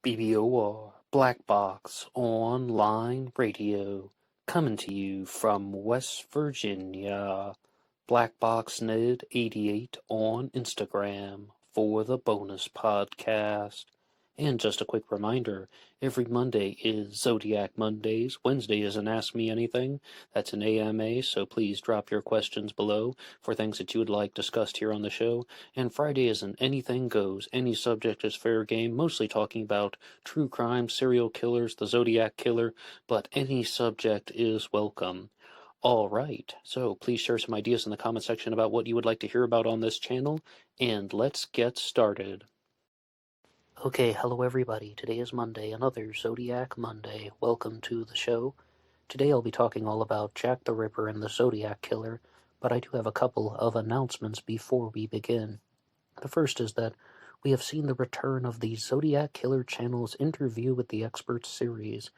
BBOR Black Box Online Radio, coming to you from West Virginia. BlackBoxNed88 on Instagram for the bonus podcast. And just a quick reminder, every Monday is Zodiac Mondays. Wednesday is an Ask Me Anything. That's an AMA, so please drop your questions below for things that you would like discussed here on the show. And Friday is an Anything Goes. Any subject is fair game, mostly talking about true crime, serial killers, the Zodiac Killer, but any subject is welcome. All right, so please share some ideas in the comment section about what you would like to hear about on this channel, and let's get started. Okay, hello everybody. Today is Monday, another Zodiac Monday. Welcome to the show. Today I'll be talking all about Jack the Ripper and the Zodiac Killer, but I do have a couple of announcements before we begin. The first is that we have seen the return of the Zodiac Killer channel's Interview with the Experts series,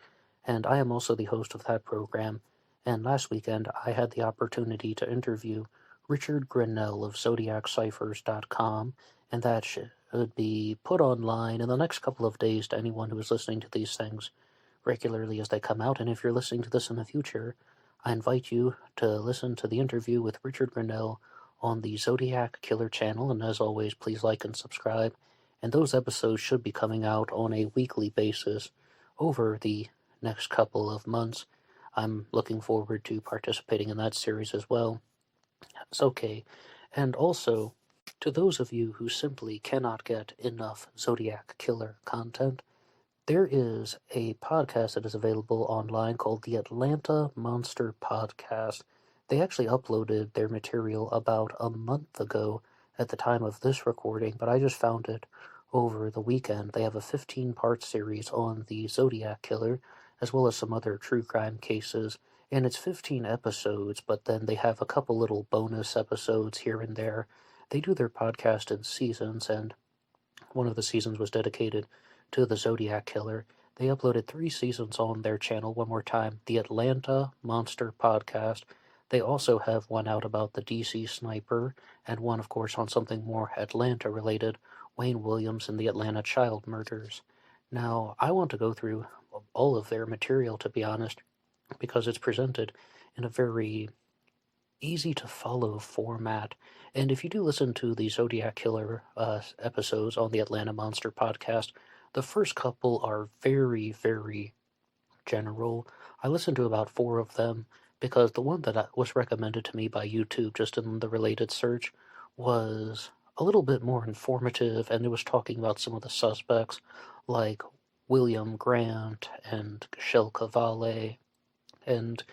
and I am also the host of that program. And last weekend, I had the opportunity to interview Richard Grinnell of ZodiacCyphers.com, and that should be put online in the next couple of days to anyone who is listening to these things regularly as they come out. And if you're listening to this in the future, I invite you to listen to the interview with Richard Grinnell on the Zodiac Killer channel. And as always, please like and subscribe. And those episodes should be coming out on a weekly basis over the next couple of months. I'm looking forward to participating in that series as well. It's okay. And also, to those of you who simply cannot get enough Zodiac Killer content, there is a podcast that is available online called the Atlanta Monster Podcast. They actually uploaded their material about a month ago at the time of this recording, but I just found it over the weekend. They have a 15-part series on the Zodiac Killer, as well as some other true crime cases, and it's 15 episodes, but then they have a couple little bonus episodes here and there. They do their podcast in seasons, and one of the seasons was dedicated to the Zodiac Killer. They uploaded 3 seasons on their channel. One more time, the Atlanta Monster Podcast. They also have one out about the DC Sniper, and one, of course, on something more Atlanta-related, Wayne Williams and the Atlanta child murders. Now, I want to go through all of their material, to be honest, because it's presented in a very easy-to-follow format. And if you do listen to the Zodiac Killer episodes on the Atlanta Monster Podcast, the first couple are very, very general. I listened to about 4 of them because the one that was recommended to me by YouTube just in the related search was a little bit more informative, and it was talking about some of the suspects like William Grant and Shel Cavalli, and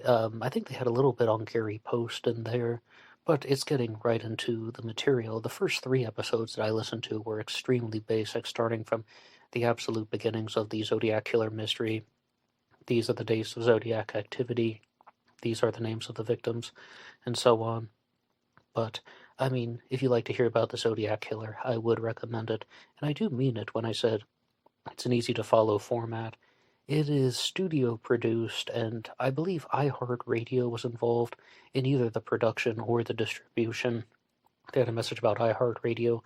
I think they had a little bit on Gary Post in there, but it's getting right into the material. The first 3 episodes that I listened to were extremely basic, starting from the absolute beginnings of the Zodiac Killer mystery. These are the days of Zodiac activity. These are the names of the victims, and so on. But, I mean, if you like to hear about the Zodiac Killer, I would recommend it. And I do mean it when I said it's an easy-to-follow format. It is studio-produced, and I believe iHeartRadio was involved in either the production or the distribution. They had a message about iHeartRadio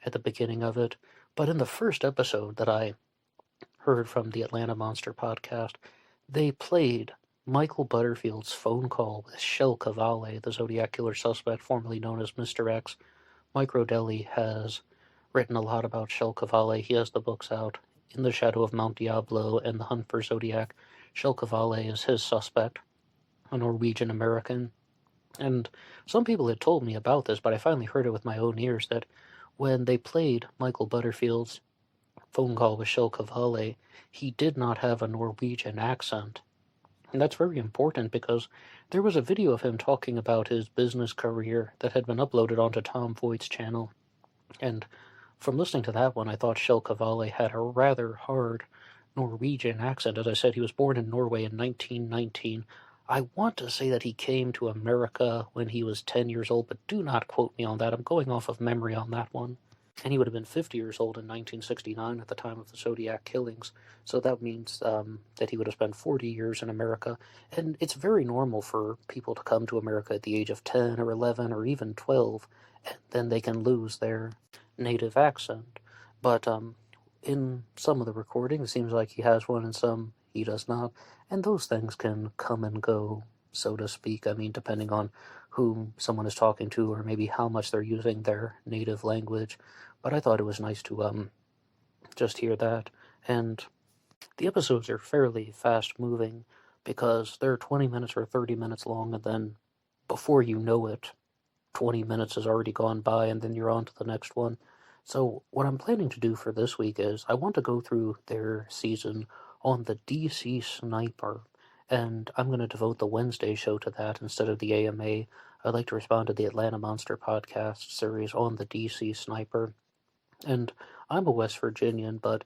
at the beginning of it. But in the first episode that I heard from the Atlanta Monster Podcast, they played Michael Butterfield's phone call with Shel Cavalli, the Zodiac Killer suspect formerly known as Mr. X. Mike Rodelli has written a lot about Shel Cavalli. He has the books out, In the Shadow of Mount Diablo and The Hunt for Zodiac. Shel Cavalli is his suspect, a Norwegian-American. And some people had told me about this, but I finally heard it with my own ears, that when they played Michael Butterfield's phone call with Shel Cavalli, he did not have a Norwegian accent. And that's very important because there was a video of him talking about his business career that had been uploaded onto Tom Voigt's channel. And from listening to that one, I thought Shel Cavalli had a rather hard Norwegian accent. As I said, he was born in Norway in 1919. I want to say that he came to America when he was 10 years old, but do not quote me on that. I'm going off of memory on that one. And he would have been 50 years old in 1969 at the time of the Zodiac killings. So that means that he would have spent 40 years in America. And it's very normal for people to come to America at the age of 10 or 11 or even 12, and then they can lose their native accent. But in some of the recordings, it seems like he has one, and some he does not, and those things can come and go, so to speak. I mean, depending on who someone is talking to, or maybe how much they're using their native language. But I thought it was nice to just hear that. And the episodes are fairly fast moving because they're 20 minutes or 30 minutes long, and then before you know it, 20 minutes has already gone by, and then you're on to the next one. So, what I'm planning to do for this week is I want to go through their season on the DC Sniper, and I'm going to devote the Wednesday show to that instead of the AMA. I'd like to respond to the Atlanta Monster podcast series on the DC Sniper. And I'm a West Virginian, but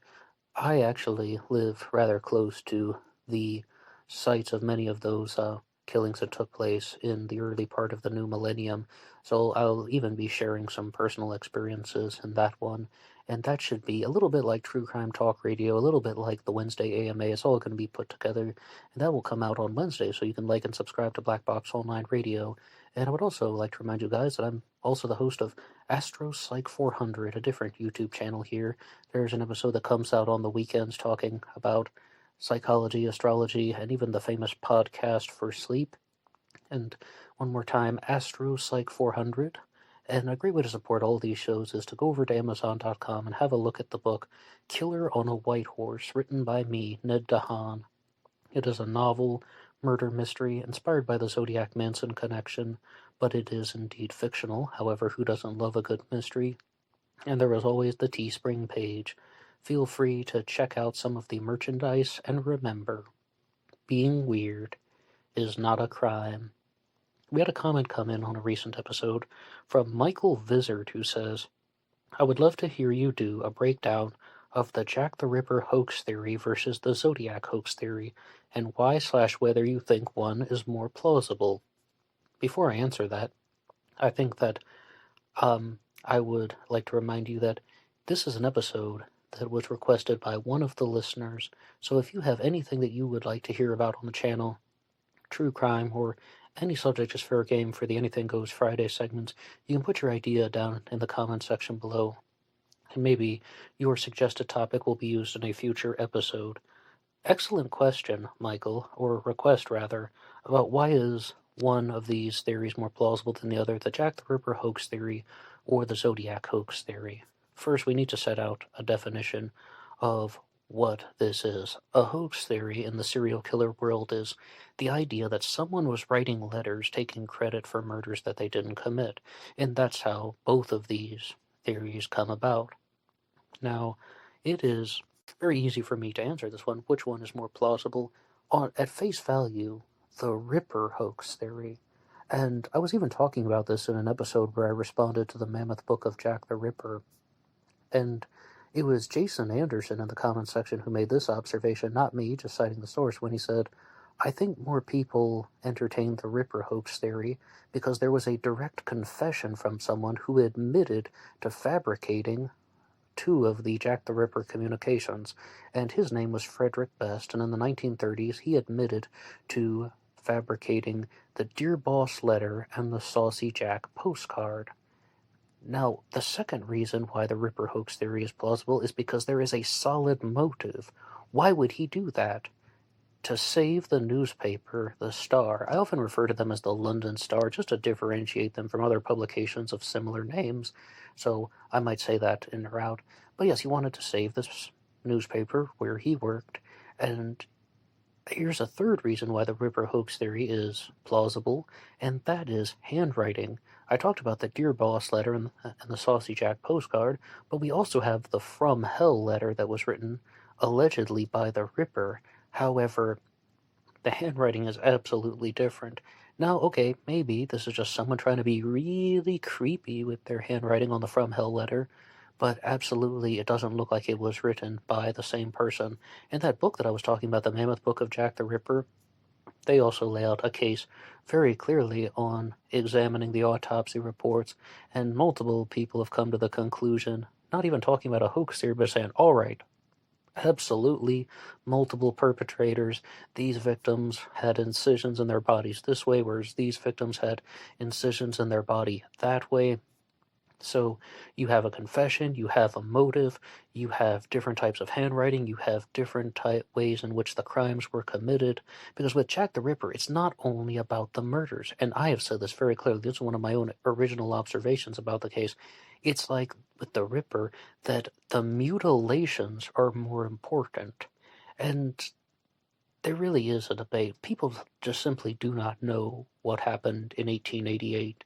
I actually live rather close to the sites of many of those killings that took place in the early part of the new millennium. So I'll even be sharing some personal experiences in that one. And that should be a little bit like True Crime Talk Radio, a little bit like the Wednesday AMA. It's all going to be put together, and that will come out on Wednesday. So you can like and subscribe to Black Box Online Radio. And I would also like to remind you guys that I'm also the host of Astro Psych 400, a different YouTube channel here. There's an episode that comes out on the weekends talking about psychology, astrology, and even the famous podcast for sleep. And one more time, Astro Psych 400. And a great way to support all these shows is to go over to Amazon.com and have a look at the book Killer on a White Horse, written by me, Ned DeHaan. It is a novel, murder mystery, inspired by the Zodiac Manson connection, but it is indeed fictional. However, who doesn't love a good mystery? And there is always the Teespring page. Feel free to check out some of the merchandise, and remember, being weird is not a crime. We had a comment come in on a recent episode from Michael Vizard, who says, I would love to hear you do a breakdown of the Jack the Ripper hoax theory versus the Zodiac hoax theory, and why/whether you think one is more plausible. Before I answer that, I think that I would like to remind you that this is an episode that was requested by one of the listeners, so if you have anything that you would like to hear about on the channel, true crime, or any subject is fair game for the Anything Goes Friday segments, you can put your idea down in the comments section below, and maybe your suggested topic will be used in a future episode. Excellent question, Michael, or request rather, about why is one of these theories more plausible than the other, the Jack the Ripper hoax theory or the Zodiac hoax theory. First, we need to set out a definition of what this is. A hoax theory in the serial killer world is the idea that someone was writing letters taking credit for murders that they didn't commit, and that's how both of these theories come about. Now, it is very easy for me to answer this one. Which one is more plausible? At face value, the Ripper hoax theory. And I was even talking about this in an episode where I responded to the Mammoth Book of Jack the Ripper. And it was Jason Anderson in the comments section who made this observation, not me, just citing the source, when he said, I think more people entertained the Ripper hoax theory because there was a direct confession from someone who admitted to fabricating two of the Jack the Ripper communications, and his name was Frederick Best, and in the 1930s he admitted to fabricating the Dear Boss letter and the Saucy Jack postcard. Now, the second reason why the Ripper hoax theory is plausible is because there is a solid motive. Why would he do that? To save the newspaper, the Star. I often refer to them as the London Star, just to differentiate them from other publications of similar names, so I might say that in route. But yes, he wanted to save this newspaper where he worked, and here's a third reason why the Ripper hoax theory is plausible, and that is handwriting. I talked about the Dear Boss letter and the Saucy Jack postcard, but we also have the From Hell letter that was written allegedly by the Ripper. However, the handwriting is absolutely different. Now, okay, maybe this is just someone trying to be really creepy with their handwriting on the From Hell letter, but absolutely it doesn't look like it was written by the same person. In that book that I was talking about, the Mammoth Book of Jack the Ripper, they also lay out a case very clearly on examining the autopsy reports, and multiple people have come to the conclusion, not even talking about a hoax theory, but saying, all right, absolutely multiple perpetrators. These victims had incisions in their bodies this way, whereas these victims had incisions in their body that way. So you have a confession, you have a motive, you have different types of handwriting, you have different ways in which the crimes were committed. Because with Jack the Ripper, it's not only about the murders. And I have said this very clearly. This is one of my own original observations about the case. It's like with the Ripper that the mutilations are more important. And there really is a debate. People just simply do not know what happened in 1888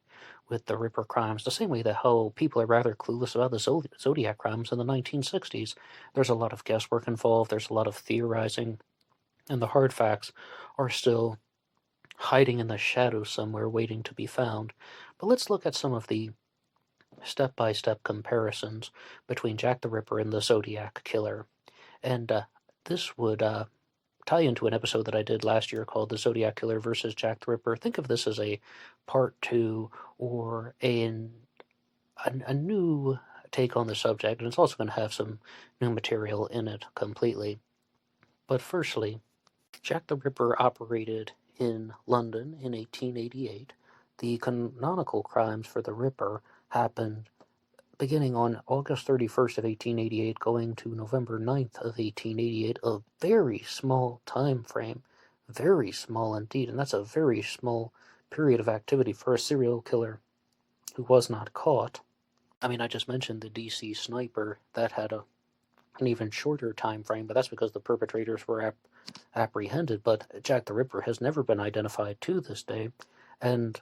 with the Ripper crimes, the same way that how people are rather clueless about the Zodiac crimes in the 1960s. There's a lot of guesswork involved, there's a lot of theorizing, and the hard facts are still hiding in the shadows somewhere waiting to be found. But let's look at some of the step-by-step comparisons between Jack the Ripper and the Zodiac Killer. And this would tie into an episode that I did last year called The Zodiac Killer versus Jack the Ripper. Think of this as a part two or a new take on the subject, and it's also going to have some new material in it completely. But firstly, Jack the Ripper operated in London in 1888. The canonical crimes for the Ripper happened beginning on August 31st of 1888, going to November 9th of 1888, a very small time frame, very small indeed, and that's a very small period of activity for a serial killer who was not caught. I mean, I just mentioned the DC sniper, that had an even shorter time frame, but that's because the perpetrators were apprehended, but Jack the Ripper has never been identified to this day, and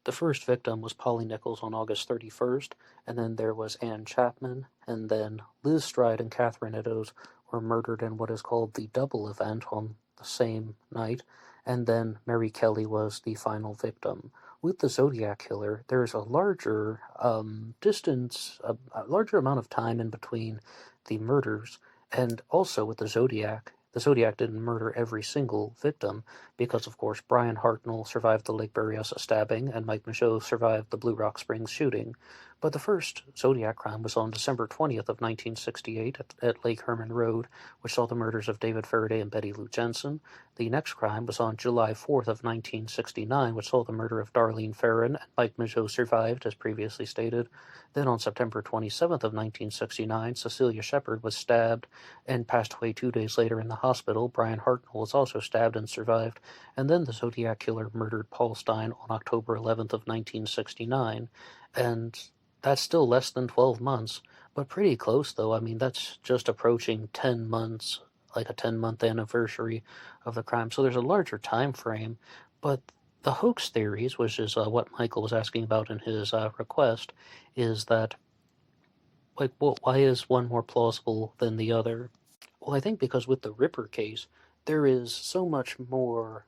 the first victim was Polly Nichols on August 31st, and then there was Ann Chapman, and then Liz Stride and Catherine Eddowes were murdered in what is called the double event on the same night, and then Mary Kelly was the final victim. With the Zodiac Killer, there's a larger distance, a larger amount of time in between the murders, and also with the Zodiac didn't murder every single victim, because, of course, Brian Hartnell survived the Lake Berryessa stabbing, and Mike Michaud survived the Blue Rock Springs shooting. But the first Zodiac crime was on December 20th of 1968 at Lake Herman Road, which saw the murders of David Faraday and Betty Lou Jensen. The next crime was on July 4th of 1969, which saw the murder of Darlene Ferrin, and Mike Michaud survived, as previously stated. Then on September 27th of 1969, Cecilia Shepard was stabbed and passed away 2 days later in the hospital. Brian Hartnell was also stabbed and survived. And then the Zodiac Killer murdered Paul Stine on October 11th of 1969. And that's still less than 12 months, but pretty close, though. I mean, that's just approaching 10 months, like a 10-month anniversary of the crime. So there's a larger time frame, but the hoax theories, which is what Michael was asking about in his request, is that, like, well, why is one more plausible than the other? Well, I think because with the Ripper case, there is so much more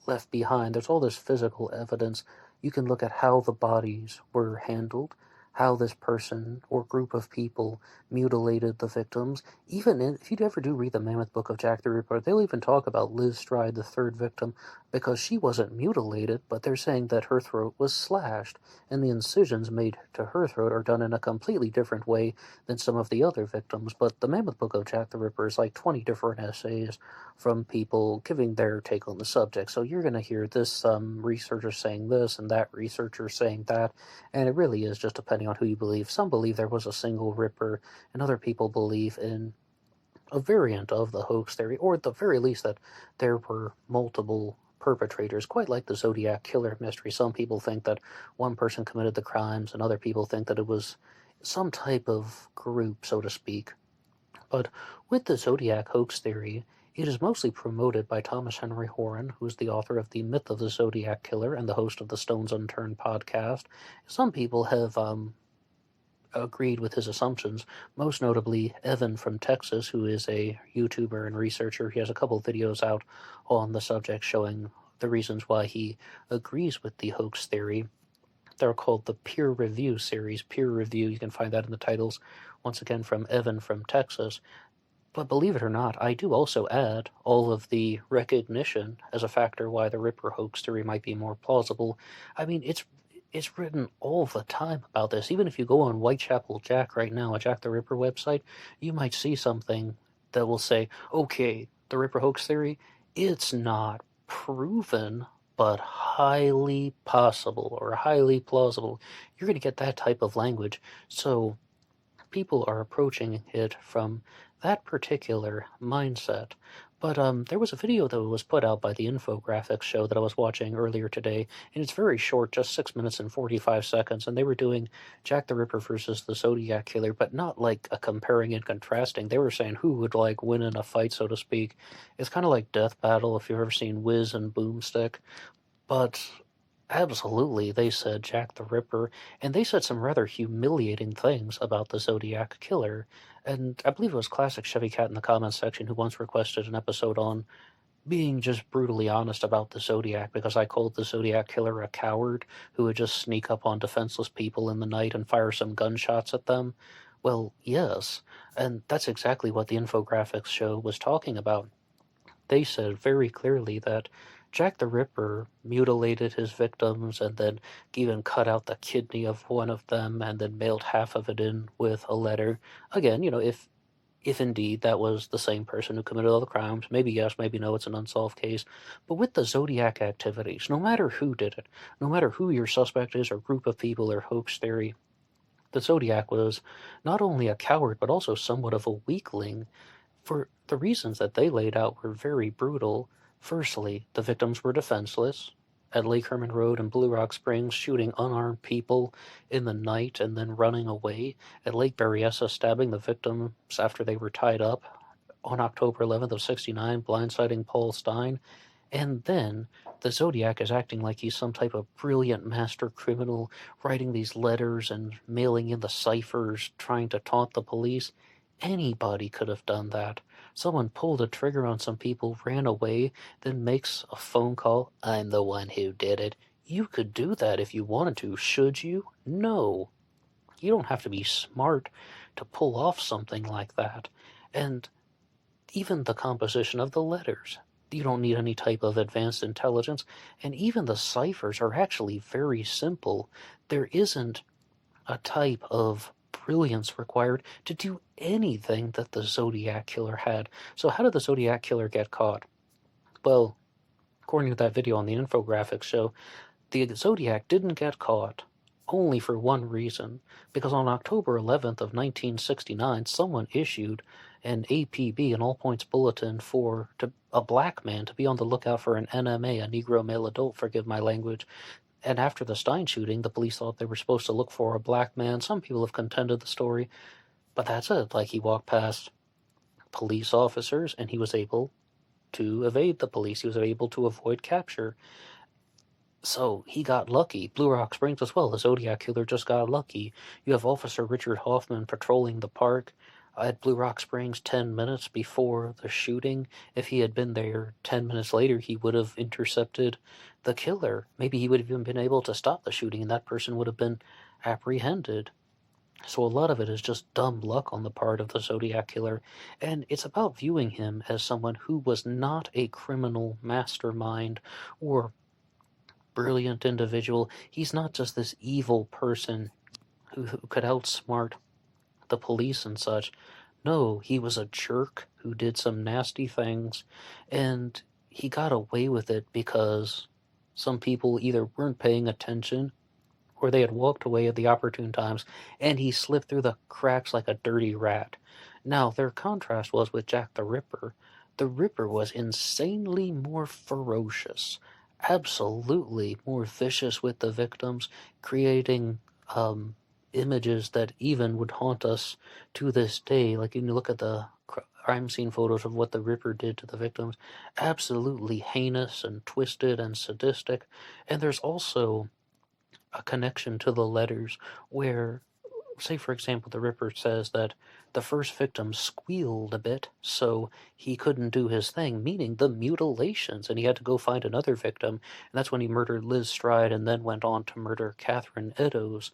left behind. There's all this physical evidence. You can look at how the bodies were handled, how this person or group of people mutilated the victims. If you ever do read the Mammoth Book of Jack the Ripper, they'll even talk about Liz Stride, the third victim, because she wasn't mutilated, but they're saying that her throat was slashed, and the incisions made to her throat are done in a completely different way than some of the other victims. But the Mammoth Book of Jack the Ripper is like 20 different essays from people giving their take on the subject. So you're going to hear this researcher saying this and that researcher saying that, and it really is just depending on who you believe. Some believe there was a single Ripper, and other people believe in a variant of the hoax theory, or at the very least that there were multiple perpetrators, quite like the Zodiac Killer mystery. Some people think that one person committed the crimes, and other people think that it was some type of group, so to speak. But with the Zodiac hoax theory, it is mostly promoted by Thomas Henry Horan, who is the author of The Myth of the Zodiac Killer and the host of the Stones Unturned podcast. Some people have agreed with his assumptions, most notably Evan from Texas, who is a YouTuber and researcher. He has a couple of videos out on the subject showing the reasons why he agrees with the hoax theory. They're called the Peer Review series. Peer Review, you can find that in the titles, once again from Evan from Texas. But believe it or not, I do also add all of the recognition as a factor why the Ripper hoax theory might be more plausible. I mean, it's written all the time about this. Even if you go on Whitechapel Jack right now, a Jack the Ripper website, you might see something that will say, okay, the Ripper hoax theory, it's not proven, but highly possible or highly plausible. You're going to get that type of language. So people are approaching it from that particular mindset. But there was a video that was put out by the infographics show that I was watching earlier today, and it's very short, just 6 minutes and 45 seconds, and they were doing Jack the Ripper versus the Zodiac Killer, but not like a comparing and contrasting. They were saying who would like win in a fight, so to speak. It's kind of like Death Battle, if you've ever seen Wiz and Boomstick. But absolutely, they said Jack the Ripper, and they said some rather humiliating things about the Zodiac Killer. And I believe it was Classic Chevy Cat in the comments section who once requested an episode on being just brutally honest about the Zodiac, because I called the Zodiac Killer a coward who would just sneak up on defenseless people in the night and fire some gunshots at them. Well, yes, and that's exactly what the infographics show was talking about. They said very clearly that Jack the Ripper mutilated his victims and then even cut out the kidney of one of them and then mailed half of it in with a letter. Again, if indeed that was the same person who committed all the crimes, maybe yes, maybe no, it's an unsolved case. But with the Zodiac activities, no matter who did it, no matter who your suspect is or group of people or hoax theory, the Zodiac was not only a coward but also somewhat of a weakling. For the reasons that they laid out were very brutal. Firstly, the victims were defenseless at Lake Herman Road and Blue Rock Springs, shooting unarmed people in the night and then running away. At Lake Berryessa, stabbing the victims after they were tied up on October 11th of 69, blindsiding Paul Stein. And then the Zodiac is acting like he's some type of brilliant master criminal, writing these letters and mailing in the ciphers, trying to taunt the police. Anybody could have done that. Someone pulled a trigger on some people, ran away, then makes a phone call. I'm the one who did it. You could do that if you wanted to, should you? No. You don't have to be smart to pull off something like that. And even the composition of the letters. You don't need any type of advanced intelligence. And even the ciphers are actually very simple. There isn't a type of brilliance required to do anything that the Zodiac Killer had. So how did the Zodiac Killer get caught? Well, according to that video on the infographics show, the Zodiac didn't get caught only for one reason, because on October 11th of 1969, someone issued an APB, an all-points bulletin, for a black man to be on the lookout for an NMA, a Negro male adult, forgive my language. And after the Stein shooting, the police thought they were supposed to look for a black man. Some people have contended the story, but that's it. Like, he walked past police officers, and he was able to evade the police. He was able to avoid capture. So he got lucky. Blue Rock Springs as well. The Zodiac Killer just got lucky. You have Officer Richard Hoffman patrolling the park at Blue Rock Springs 10 minutes before the shooting. If he had been there 10 minutes later, he would have intercepted the killer. Maybe he would have even been able to stop the shooting, and that person would have been apprehended. So a lot of it is just dumb luck on the part of the Zodiac Killer, and it's about viewing him as someone who was not a criminal mastermind or brilliant individual. He's not just this evil person who could outsmart the police and such. No, he was a jerk who did some nasty things, and he got away with it because some people either weren't paying attention or they had walked away at the opportune times, and he slipped through the cracks like a dirty rat. Now, their contrast was with Jack the Ripper. The Ripper was insanely more ferocious, absolutely more vicious with the victims, creating images that even would haunt us to this day. Like, you look at the crime scene photos of what the Ripper did to the victims, absolutely heinous and twisted and sadistic. And there's also a connection to the letters where, say for example, the Ripper says that the first victim squealed a bit, so he couldn't do his thing, meaning the mutilations, and he had to go find another victim, and that's when he murdered Liz Stride and then went on to murder Catherine Eddowes.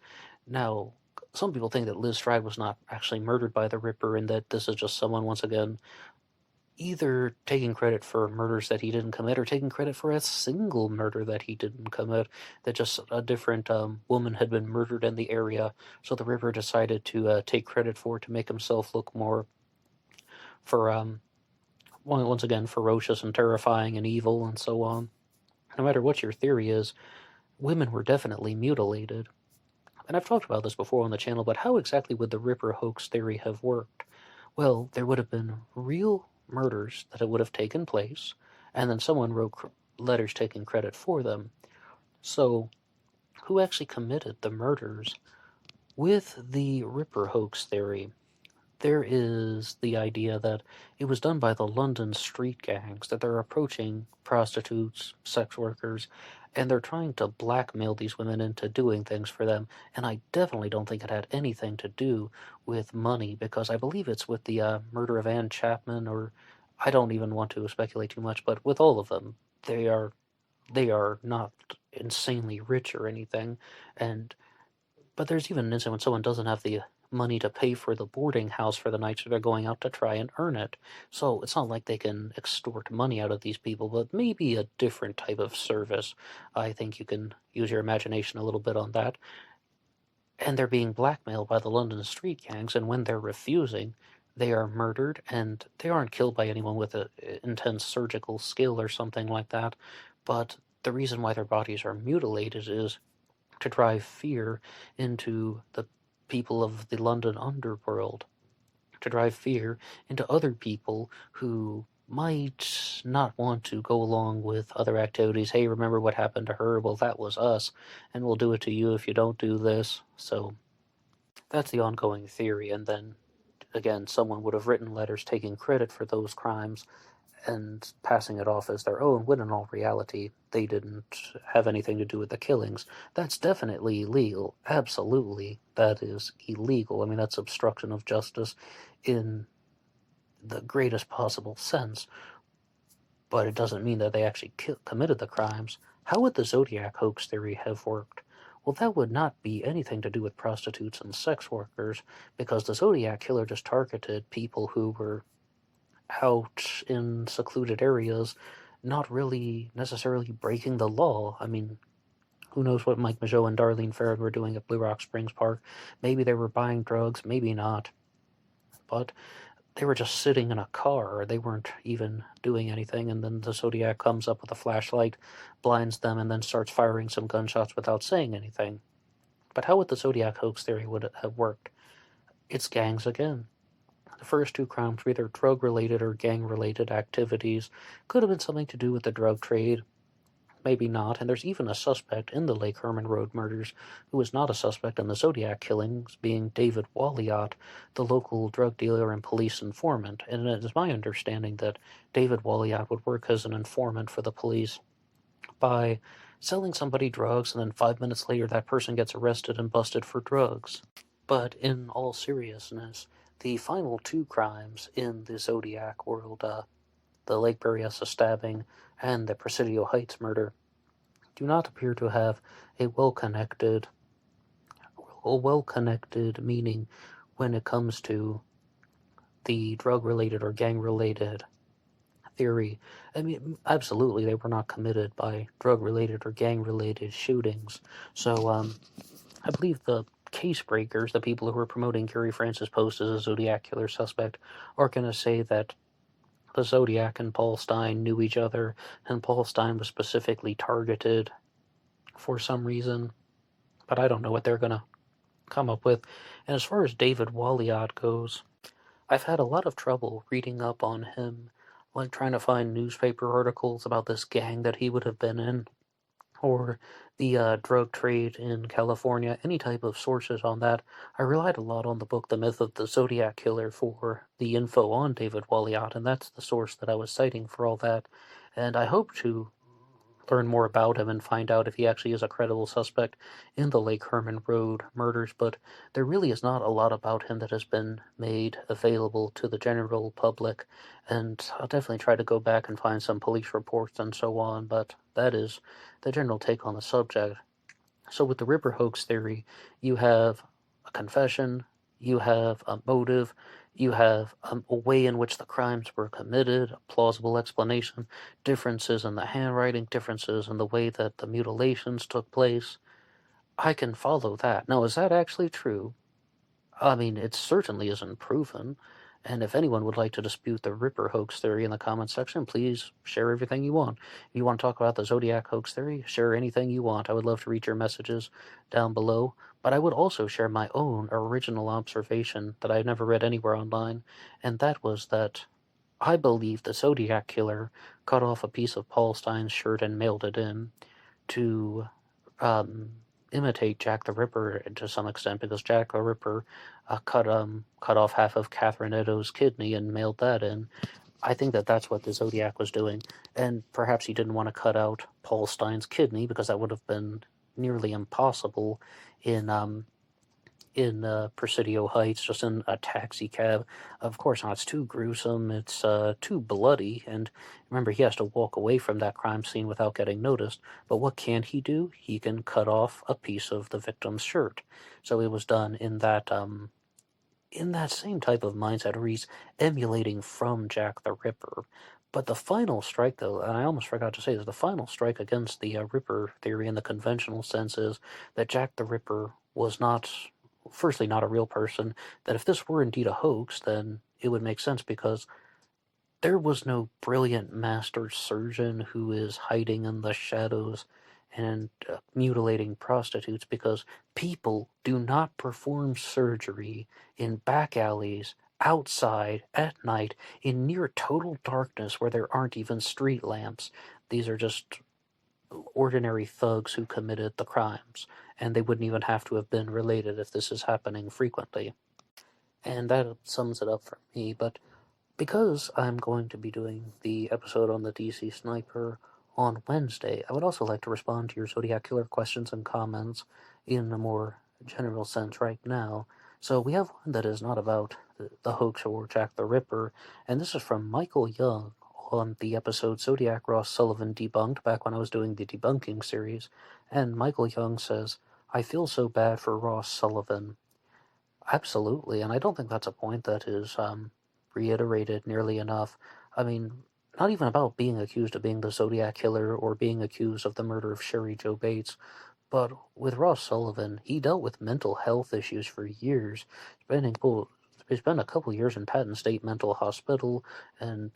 Now, some people think that Liz Stride was not actually murdered by the Ripper and that this is just someone, once again, either taking credit for murders that he didn't commit or taking credit for a single murder that he didn't commit, that just a different woman had been murdered in the area, so the Ripper decided to take credit for it to make himself look more, for once again, ferocious and terrifying and evil and so on. no matter what your theory is, women were definitely mutilated. And I've talked about this before on the channel, but how exactly would the Ripper hoax theory have worked? Well, there would have been real murders that would have taken place, and then someone wrote letters taking credit for them. So, who actually committed the murders? With the Ripper hoax theory, there is the idea that it was done by the London street gangs, that they're approaching prostitutes, sex workers, and they're trying to blackmail these women into doing things for them. And I definitely don't think it had anything to do with money, because I believe it's with the murder of Anne Chapman, or I don't even want to speculate too much, but with all of them, they are not insanely rich or anything, and but there's even an instance when someone doesn't have the money to pay for the boarding house for the night, so they're going out to try and earn it. So it's not like they can extort money out of these people, but maybe a different type of service. I think you can use your imagination a little bit on that. And they're being blackmailed by the London street gangs, and when they're refusing, they are murdered, and they aren't killed by anyone with an intense surgical skill or something like that. But the reason why their bodies are mutilated is to drive fear into the people of the London underworld, to drive fear into other people who might not want to go along with other activities. Hey, remember what happened to her? Well, that was us, and we'll do it to you if you don't do this. So that's the ongoing theory, and then again, someone would have written letters taking credit for those crimes and passing it off as their own, when in all reality, they didn't have anything to do with the killings. That's definitely illegal. Absolutely, that is illegal. I mean, that's obstruction of justice in the greatest possible sense, but it doesn't mean that they actually committed the crimes. How would the Zodiac hoax theory have worked? Well, that would not be anything to do with prostitutes and sex workers, because the Zodiac killer just targeted people who were out in secluded areas, not really necessarily breaking the law. I mean, who knows what Mike Mageau and Darlene Ferrin were doing at Blue Rock Springs Park. Maybe they were buying drugs, maybe not. But they were just sitting in a car. They weren't even doing anything, and then the Zodiac comes up with a flashlight, blinds them, and then starts firing some gunshots without saying anything. But how would the Zodiac hoax theory would have worked? It's gangs again. The first two crimes were either drug-related or gang-related activities. Could have been something to do with the drug trade, maybe not, and there's even a suspect in the Lake Herman Road murders who was not a suspect in the Zodiac killings, being David Waliad, the local drug dealer and police informant. And it is my understanding that David Waliad would work as an informant for the police by selling somebody drugs, and then 5 minutes later that person gets arrested and busted for drugs. But in all seriousness, the final two crimes in the Zodiac world, the Lake Berryessa stabbing and the Presidio Heights murder, do not appear to have a well-connected meaning when it comes to the drug-related or gang-related theory. I mean, absolutely, they were not committed by drug-related or gang-related shootings. So, I believe the case breakers, the people who are promoting Gary Francis Post as a Zodiac killer suspect, are going to say that the Zodiac and Paul Stine knew each other, and Paul Stine was specifically targeted for some reason. But I don't know what they're going to come up with. And as far as David Waliad goes, I've had a lot of trouble reading up on him, like trying to find newspaper articles about this gang that he would have been in, or the drug trade in California, any type of sources on that. I relied a lot on the book The Myth of the Zodiac Killer for the info on David Waliad, and that's the source that I was citing for all that. And I hope to learn more about him and find out if he actually is a credible suspect in the Lake Herman Road murders, but there really is not a lot about him that has been made available to the general public, and I'll definitely try to go back and find some police reports and so on, but that is the general take on the subject. So with the Ripper hoax theory, you have a confession, you have a motive, you have a way in which the crimes were committed, a plausible explanation, differences in the handwriting, differences in the way that the mutilations took place. I can follow that. Now, is that actually true? I mean, it certainly isn't proven, And if anyone would like to dispute the Ripper hoax theory in the comments section, please share everything you want. If you want to talk about the Zodiac hoax theory, share anything you want. I would love to read your messages down below. But I would also share my own original observation that I've never read anywhere online, and that was that I believe the Zodiac killer cut off a piece of Paul Stein's shirt and mailed it in to imitate Jack the Ripper to some extent, because Jack the Ripper cut off half of Catherine Eddowes' kidney and mailed that in. I think that that's what the Zodiac was doing, and perhaps he didn't want to cut out Paul Stein's kidney because that would have been nearly impossible in Presidio Heights, just in a taxi cab. Of course not. It's too gruesome. It's too bloody. And remember, he has to walk away from that crime scene without getting noticed. But what can he do? He can cut off a piece of the victim's shirt. So it was done in that same type of mindset, where he's emulating from Jack the Ripper. But the final strike, though, and I almost forgot to say this, the final strike against the Ripper theory in the conventional sense is that Jack the Ripper was not, firstly, not a real person, that if this were indeed a hoax, then it would make sense because there was no brilliant master surgeon who is hiding in the shadows and mutilating prostitutes, because people do not perform surgery in back alleys, outside, at night, in near total darkness where there aren't even street lamps. These are just ordinary thugs who committed the crimes, and they wouldn't even have to have been related if this is happening frequently. And that sums it up for me, but because I'm going to be doing the episode on the DC Sniper on Wednesday, I would also like to respond to your Zodiac Killer questions and comments in a more general sense right now. So we have one that is not about the hoax or Jack the Ripper, and this is from Michael Young on the episode Zodiac Ross Sullivan Debunked, back when I was doing the debunking series. And Michael Young says, "I feel so bad for Ross Sullivan." Absolutely, and I don't think that's a point that is reiterated nearly enough. I mean, not even about being accused of being the Zodiac Killer or being accused of the murder of Sherry Jo Bates, but with Ross Sullivan, he dealt with mental health issues for years, he spent a couple years in Patton State Mental Hospital, and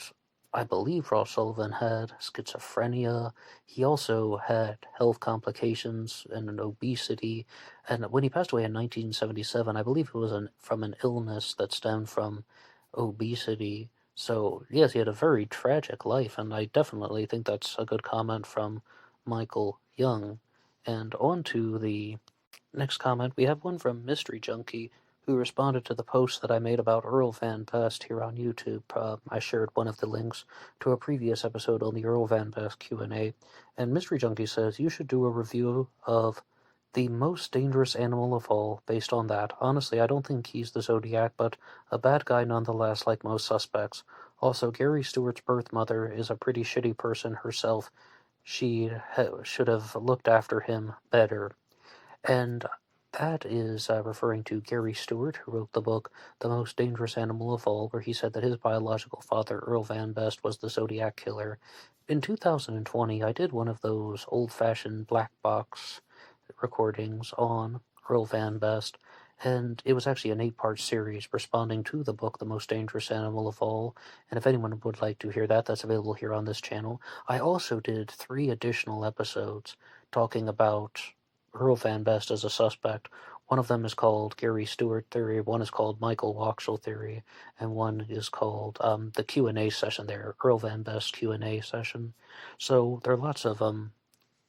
I believe Ross Sullivan had schizophrenia. He also had health complications and an obesity, and when he passed away in 1977, I believe it was from an illness that stemmed from obesity. So, yes, he had a very tragic life, and I definitely think that's a good comment from Michael Young. And on to the next comment, we have one from Mystery Junkie, who responded to the post that I made about Earl Van Best here on YouTube. I shared one of the links to a previous episode on the Earl Van Best Q&A, and Mystery Junkie says, "You should do a review of the most dangerous animal of all based on that. Honestly, I don't think he's the Zodiac, but a bad guy nonetheless, like most suspects. Also, Gary Stewart's birth mother is a pretty shitty person herself. She should have looked after him better." And that is referring to Gary Stewart, who wrote the book The Most Dangerous Animal of All, where he said that his biological father, Earl Van Best, was the Zodiac Killer. In 2020, I did one of those old-fashioned black box recordings on Earl Van Best, and it was actually an 8-part series responding to the book The Most Dangerous Animal of All, and if anyone would like to hear that, that's available here on this channel. I also did 3 additional episodes talking about Earl Van Best as a suspect. One of them is called Gary Stewart Theory, one is called Michael Wachsel Theory, and one is called the Q&A session there, Earl Van Best Q&A session. So there are lots of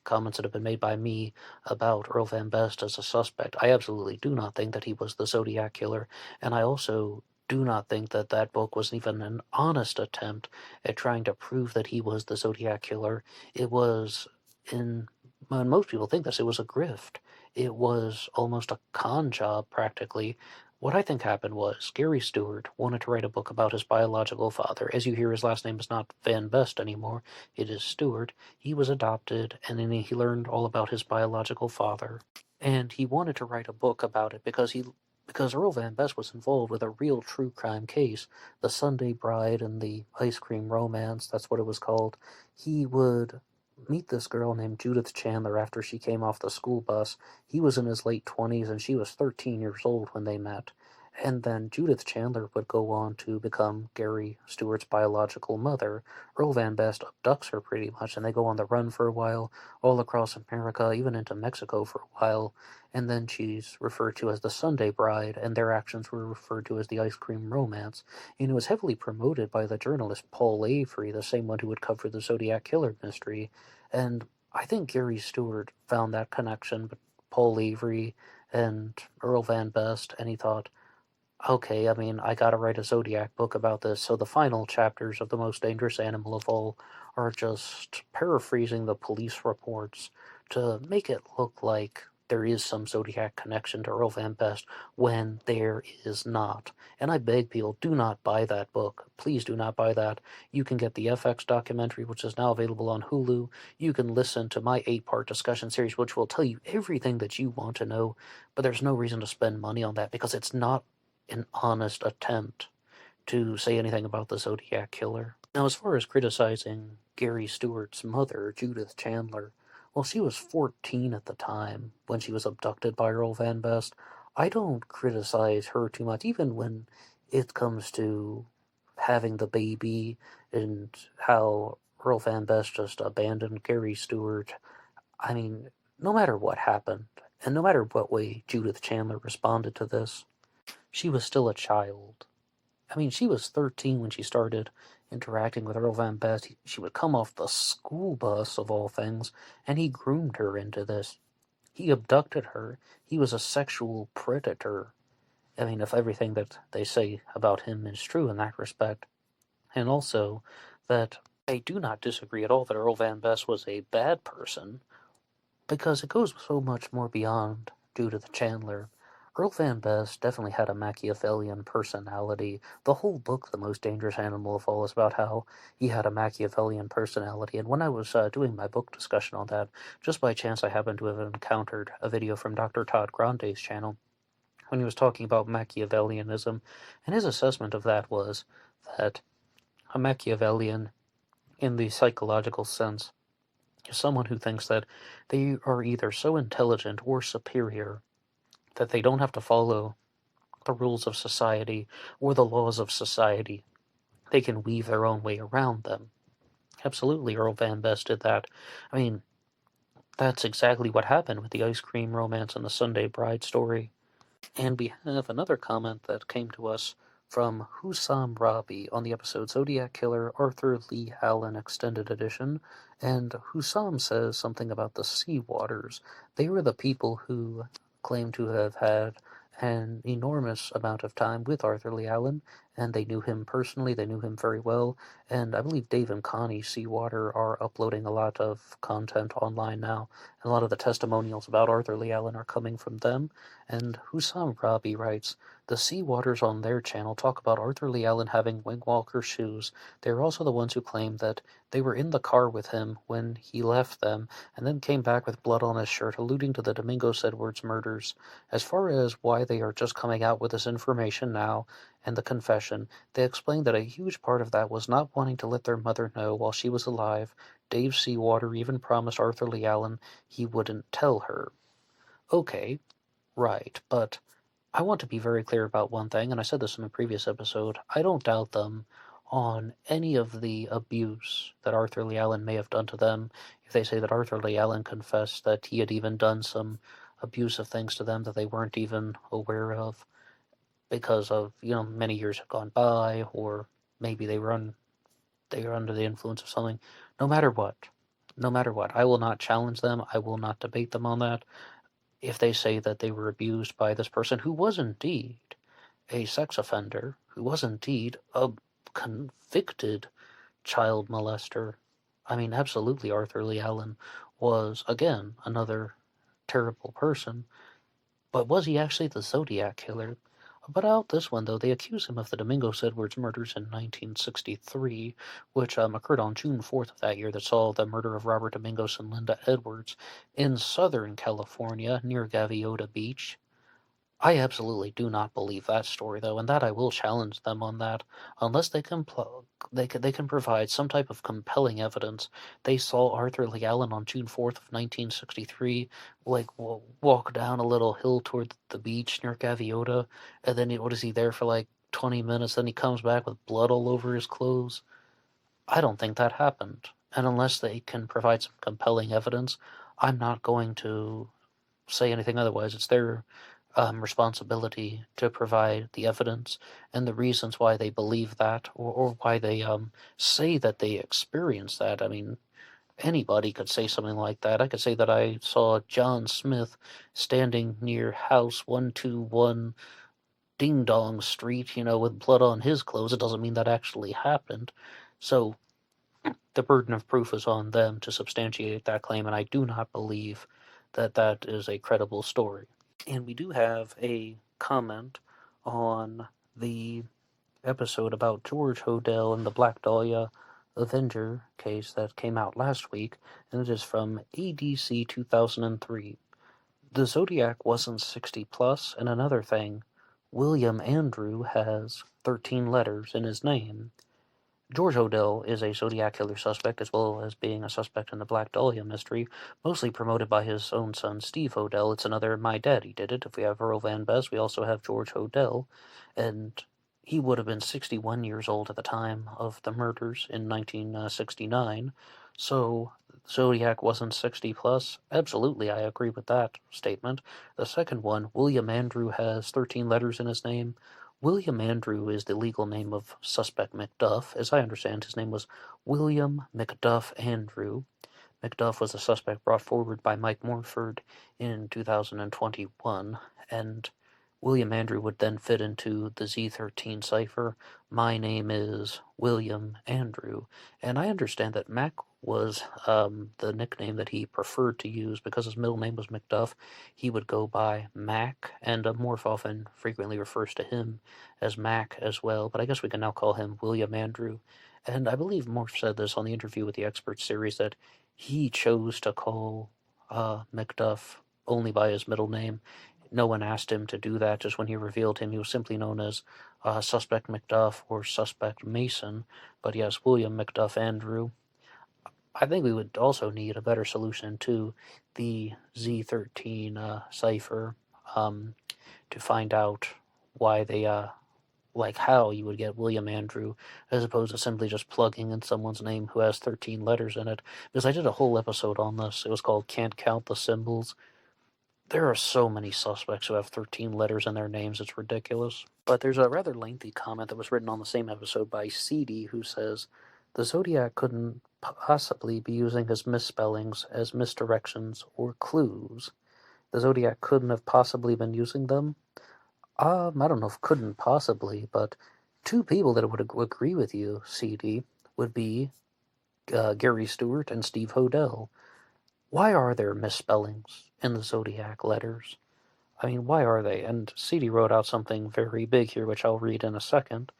comments that have been made by me about Earl Van Best as a suspect. I absolutely do not think that he was the Zodiac Killer, and I also do not think that that book was even an honest attempt at trying to prove that he was the Zodiac Killer. It was, and most people think this, it was a grift. It was almost a con job, practically. What I think happened was Gary Stewart wanted to write a book about his biological father. As you hear, his last name is not Van Best anymore, it is Stewart. He was adopted, and then he learned all about his biological father. And he wanted to write a book about it because Earl Van Best was involved with a real true crime case, the Sunday Bride and the Ice Cream Romance, that's what it was called. He would meet this girl named Judith Chandler after she came off the school bus. He was in his late 20s and she was 13 years old when they met. And then Judith Chandler would go on to become Gary Stewart's biological mother. Earl Van Best abducts her pretty much, and they go on the run for a while, all across America, even into Mexico for a while. And then she's referred to as the Sunday Bride, and their actions were referred to as the Ice Cream Romance. And it was heavily promoted by the journalist Paul Avery, the same one who would cover the Zodiac Killer mystery. And I think Gary Stewart found that connection, but Paul Avery and Earl Van Best, and he thought, okay, I mean, I gotta write a Zodiac book about this. So the final chapters of The Most Dangerous Animal of All are just paraphrasing the police reports to make it look like there is some Zodiac connection to Earl Van Best when there is not. And I beg people, do not buy that book. Please do not buy that. You can get the FX documentary, which is now available on Hulu. You can listen to my 8-part discussion series, which will tell you everything that you want to know, but there's no reason to spend money on that because it's not an honest attempt to say anything about the Zodiac Killer. Now, as far as criticizing Gary Stewart's mother, Judith Chandler, well, she was 14 at the time when she was abducted by Earl Van Best. I don't criticize her too much, even when it comes to having the baby and how Earl Van Best just abandoned Gary Stewart. I mean, no matter what happened, and no matter what way Judith Chandler responded to this, she was still a child. I mean, she was 13 when she started interacting with Earl Van Best. She would come off the school bus, of all things, and he groomed her into this. He abducted her. He was a sexual predator. I mean, if everything that they say about him is true in that respect. And also, that I do not disagree at all that Earl Van Best was a bad person, because it goes so much more beyond Judith Chandler. Earl Van Best definitely had a Machiavellian personality. The whole book, The Most Dangerous Animal of All, is about how he had a Machiavellian personality. And when I was doing my book discussion on that, just by chance I happened to have encountered a video from Dr. Todd Grande's channel when he was talking about Machiavellianism. And his assessment of that was that a Machiavellian, in the psychological sense, is someone who thinks that they are either so intelligent or superior that they don't have to follow the rules of society or the laws of society. They can weave their own way around them. Absolutely, Earl Van Best did that. I mean, that's exactly what happened with the Ice Cream Romance and the Sunday Bride story. And we have another comment that came to us from Hussam Rabi on the episode Zodiac Killer Arthur Lee Allen Extended Edition. And Hussam says something about the Sea Waters. They were the people who claim to have had an enormous amount of time with Arthur Lee Allen, and they knew him personally, they knew him very well, and I believe Dave and Connie Seawater are uploading a lot of content online now, and a lot of the testimonials about Arthur Lee Allen are coming from them. And Hussam Rabi writes, the Seawaters on their channel talk about Arthur Lee Allen having Wingwalker shoes. They're also the ones who claim that they were in the car with him when he left them, and then came back with blood on his shirt, alluding to the Domingos Edwards murders. As far as why they are just coming out with this information now, and the confession, they explain that a huge part of that was not wanting to let their mother know while she was alive. Dave Seawater even promised Arthur Lee Allen he wouldn't tell her. Okay, right, but I want to be very clear about one thing, and I said this in a previous episode. I don't doubt them on any of the abuse that Arthur Lee Allen may have done to them. If they say that Arthur Lee Allen confessed that he had even done some abusive things to them that they weren't even aware of because of, many years have gone by, or maybe they were under the influence of something. No matter what, I will not challenge them. I will not debate them on that. If they say that they were abused by this person who was indeed a sex offender, who was indeed a convicted child molester, I mean, absolutely, Arthur Lee Allen was, again, another terrible person. But was he actually the Zodiac Killer? About this one, though, they accuse him of the Domingos Edwards murders in 1963, which occurred on June 4th of that year, that saw the murder of Robert Domingos and Linda Edwards in Southern California near Gaviota Beach. I absolutely do not believe that story, though, and that I will challenge them on that. Unless they can provide some type of compelling evidence. They saw Arthur Lee Allen on June 4th of 1963, like walk down a little hill toward the beach near Gaviota, and then what is he there for like 20 minutes? Then he comes back with blood all over his clothes. I don't think that happened, and unless they can provide some compelling evidence, I'm not going to say anything otherwise. It's their responsibility to provide the evidence and the reasons why they believe that, or why they say that they experienced that. I mean, anybody could say something like that. I could say that I saw John Smith standing near house 121 Ding Dong Street, with blood on his clothes. It doesn't mean that actually happened. So the burden of proof is on them to substantiate that claim, and I do not believe that that is a credible story. And we do have a comment on the episode about George Hodel and the Black Dahlia Avenger case that came out last week, and it is from ADC 2003. The Zodiac wasn't 60 plus, and another thing, William Andrew has 13 letters in his name. George Hodel is a Zodiac killer suspect, as well as being a suspect in the Black Dahlia mystery, mostly promoted by his own son, Steve Hodel. It's another My Daddy Did It. If we have Earl Van Best, we also have George Hodel, and he would have been 61 years old at the time of the murders in 1969, so Zodiac wasn't 60 plus. Absolutely, I agree with that statement. The second one, William Andrew has 13 letters in his name. William Andrew is the legal name of suspect McDuff. As I understand, his name was William McDuff Andrew. McDuff was a suspect brought forward by Mike Morford in 2021, and William Andrew would then fit into the Z13 cipher. My name is William Andrew, and I understand that Mac was the nickname that he preferred to use because his middle name was McDuff. He would go by Mac, and Morph often frequently refers to him as Mac as well, but I guess we can now call him William Andrew. And I believe Morph said this on the Interview with the Experts series, that he chose to call McDuff only by his middle name. No one asked him to do that. Just when he revealed him, he was simply known as Suspect McDuff or Suspect Mason. But yes, William McDuff Andrew. I think we would also need a better solution to the Z13 cipher to find out why they, like how you would get William Andrew, as opposed to simply just plugging in someone's name who has 13 letters in it. Because I did a whole episode on this. It was called Can't Count the Symbols. There are so many suspects who have 13 letters in their names, it's ridiculous. But there's a rather lengthy comment that was written on the same episode by CD, who says, the Zodiac couldn't possibly be using his misspellings as misdirections or clues. The Zodiac couldn't have possibly been using them? I don't know if couldn't possibly, but two people that would agree with you, CD, would be Gary Stewart and Steve Hodel. Why are there misspellings in the Zodiac letters? I mean, why are they? And CD wrote out something very big here, which I'll read in a second.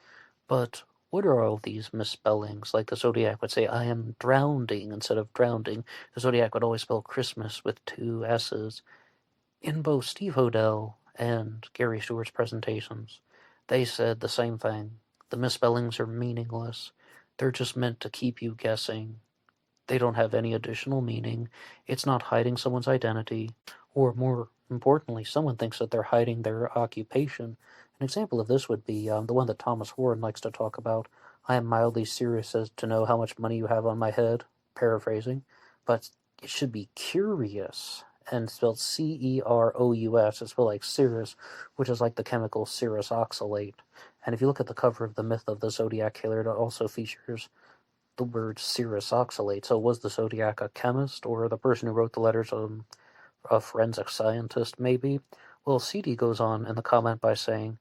But what are all these misspellings? Like the Zodiac would say, I am drowning instead of drowning. The Zodiac would always spell Christmas with two S's. In both Steve Hodel and Gary Stewart's presentations, they said the same thing. The misspellings are meaningless. They're just meant to keep you guessing. They don't have any additional meaning. It's not hiding someone's identity, or more importantly, someone thinks that they're hiding their occupation. An example of this would be the one that Thomas Warren likes to talk about. I am mildly serious as to know how much money you have on my head, paraphrasing, but it should be curious, and spelled C-E-R-O-U-S. It's spelled like Cirrus, which is like the chemical Cirrus oxalate. And if you look at the cover of the Myth of the Zodiac Killer, it also features the word Cirrus oxalate. So was the Zodiac a chemist, or the person who wrote the letters a forensic scientist, maybe? Well, CD goes on in the comment by saying,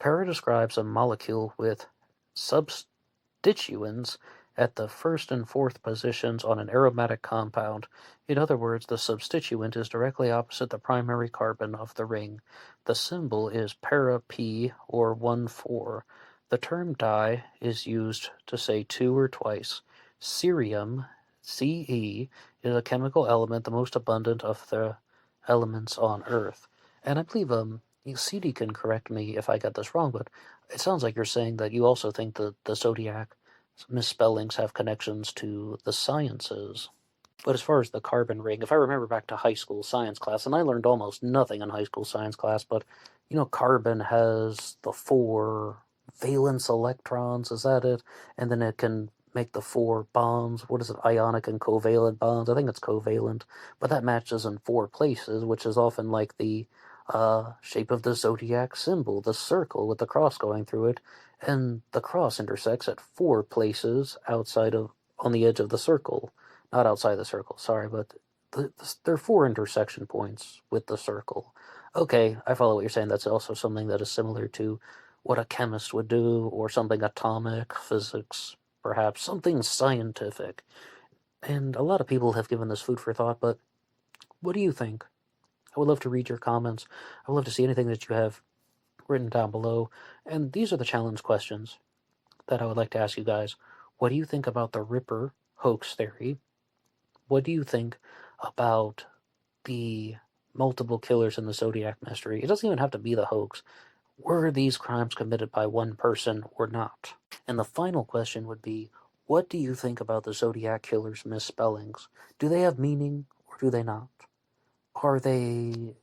Para describes a molecule with substituents at the first and fourth positions on an aromatic compound. In other words, the substituent is directly opposite the primary carbon of the ring. The symbol is para-P or 1,4. The term di is used to say two or twice. Cerium, Ce, is a chemical element, the most abundant of the elements on Earth. And I believe CD can correct me if I got this wrong, but it sounds like you're saying that you also think that the Zodiac misspellings have connections to the sciences. But as far as the carbon ring, if I remember back to high school science class, and I learned almost nothing in high school science class, but carbon has the 4 valence electrons, is that it? And then it can make the 4 bonds. What is it? Ionic and covalent bonds. I think it's covalent, but that matches in 4 places, which is often like the shape of the zodiac symbol, the circle with the cross going through it, and the cross intersects at 4 places outside of on the edge of the circle. Not outside the circle, sorry, but there are 4 intersection points with the circle. Okay, I follow what you're saying. That's also something that is similar to what a chemist would do, or something atomic, physics, perhaps, something scientific. And a lot of people have given this food for thought, but what do you think? I would love to read your comments. I would love to see anything that you have written down below. And these are the challenge questions that I would like to ask you guys. What do you think about the Ripper hoax theory? What do you think about the multiple killers in the Zodiac mystery? It doesn't even have to be the hoax. Were these crimes committed by one person or not? And the final question would be, what do you think about the Zodiac killer's misspellings? Do they have meaning or do they not? Are they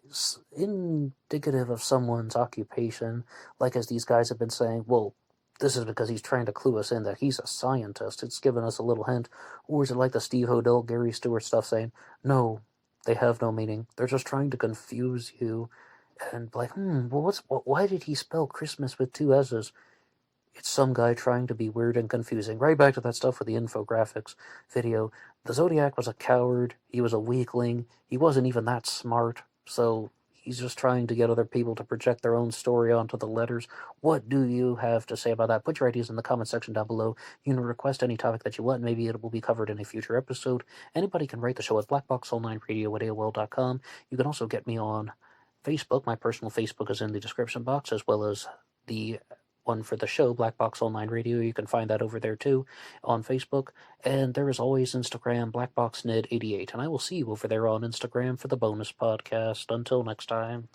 indicative of someone's occupation, like as these guys have been saying, well, this is because he's trying to clue us in that he's a scientist. It's given us a little hint. Or is it like the Steve Hodel, Gary Stewart stuff saying, no, they have no meaning. They're just trying to confuse you. And like, well, why did he spell Christmas with 2 S's? It's some guy trying to be weird and confusing. Right back to that stuff with the infographics video. The Zodiac was a coward. He was a weakling. He wasn't even that smart. So he's just trying to get other people to project their own story onto the letters. What do you have to say about that? Put your ideas in the comment section down below. You can request any topic that you want. Maybe it will be covered in a future episode. Anybody can write the show at BlackBoxOnlineRadio@AOL.com. You can also get me on Facebook. My personal Facebook is in the description box, as well as the one for the show, Black Box Online Radio. You can find that over there too on Facebook. And there is always Instagram, BlackBoxNed88. And I will see you over there on Instagram for the bonus podcast. Until next time.